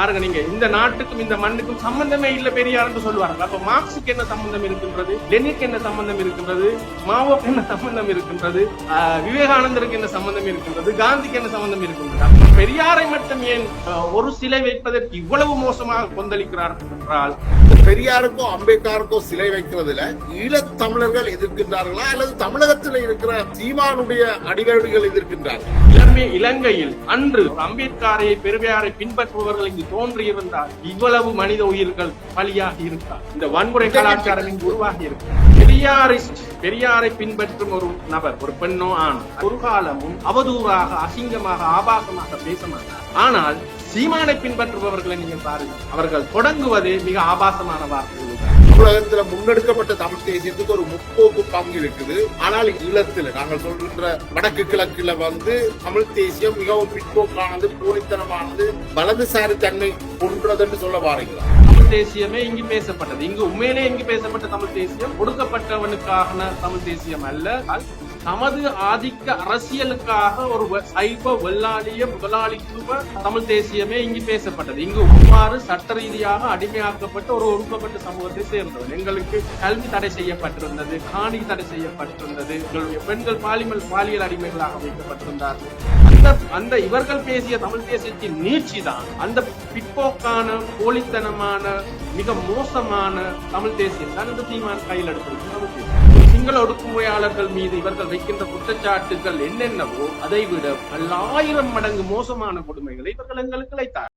பாருங்க, நீங்க இந்த நாட்டுக்கும் இந்த மண்ணுக்கும் சம்பந்தமே இல்ல பெரியார் சொல்லுவாங்க. அப்ப மார்க்சுக்கு என்ன சம்பந்தம் இருக்கின்றது, லெனினுக்கு என்ன சம்பந்தம் இருக்கின்றது, மாவோக்கு என்ன சம்பந்தம் இருக்கின்றது, விவேகானந்தருக்கு என்ன சம்பந்தம் இருக்கின்றது, காந்திக்கு என்ன சம்பந்தம் இருக்கின்றது? அப்ப பெரியாரை மட்டும் ஏன் ஒரு சிலை வைப்பதற்கு இவ்வளவு மோசமாக கொந்தளிக்கிறார்கள் என்றால், பெரியாருக்கும் அம்பேத்கருக்கும் சிலை வைக்கிறதுல ஈழத் தமிழர்கள் எதிர்க்கின்றார்களா அல்லது தமிழகத்தில் இருக்கிற சீமானுடைய அடிவருடிகள் எதிர்க்கின்றார்கள்? இலங்கையில் அன்று அம்பேத்கரை பெரியாரை பின்பற்றுபவர்கள் இங்கு தோன்றியிருந்தால் இவ்வளவு மனித உயிர்கள் பலியாகி இருக்கார். இந்த வன்முறை கலாச்சாரம் இங்கு உருவாகி இருக்கு. பெரியாரை பின்பற்றும் ஒரு நபர், ஒரு பெண்ணோ ஆண், ஒரு காலமும் அவதூறாக, அசிங்கமாக, ஆபாசமாக பேச மாட்டார். ஆனால் சீமானை பின்பற்றுபவர்களை நீங்க பாருங்க, அவர்கள் தொடங்குவதே மிக ஆபாசமான வார்த்தைகள். தமிழகத்துல முன்னெடுக்கப்பட்ட தமிழ் தேசியத்துக்கு ஒரு முற்போக்கு பங்கு இருக்குது. ஆனால் ஈழத்துல நாங்கள் சொல்கின்ற வடக்கு கிழக்குல தமிழ் தேசியம் மிகவும் பிற்போக்கானது, போலித்தனமானது, வலதுசாரி தன்மை கொன்றதுன்னு சொல்ல வாரீங்களா? தமிழ் தேசியமே இங்கு பேசப்பட்டது. இங்கு உண்மையிலே இங்கு பேசப்பட்ட தமிழ் தேசியம் ஒடுக்கப்பட்டவனுக்கான தமிழ் தேசியம் அல்ல, தமது ஆதிக்க அரசியலுக்காக ஒரு சைவ வெள்ளாளிய முதலாளித்துவ தமிழ் தேசியமே இங்கு பேசப்பட்டது. இங்கு ஒவ்வாறு சட்ட ரீதியாக அடிமையாக்கப்பட்ட ஒரு ஒடுக்கப்பட்ட சமூகத்தை சேர்ந்தவர். எங்களுக்கு கல்வி தடை செய்யப்பட்டிருந்தது, காணி தடை செய்யப்பட்டிருந்தது, பெண்கள் பாலியல் அடிமைகளாக வைக்கப்பட்டிருந்தார்கள். அந்த இவர்கள் பேசிய தமிழ் தேசியத்தின் நீட்சி தான் அந்த பிற்போக்கான, போலித்தனமான, மிக மோசமான தமிழ் தேசியம் தான் இந்த சீமான் கையில் எடுத்திருக்கு. சிங்கள ஒடுக்குமுறையாளர்கள் மீது இவர்கள் வைக்கின்ற குற்றச்சாட்டுகள் என்னென்னவோ அதை விட 1000 மடங்கு மோசமான கொடுமைகளை இவர்கள் எங்களுக்கு இழைத்தார்.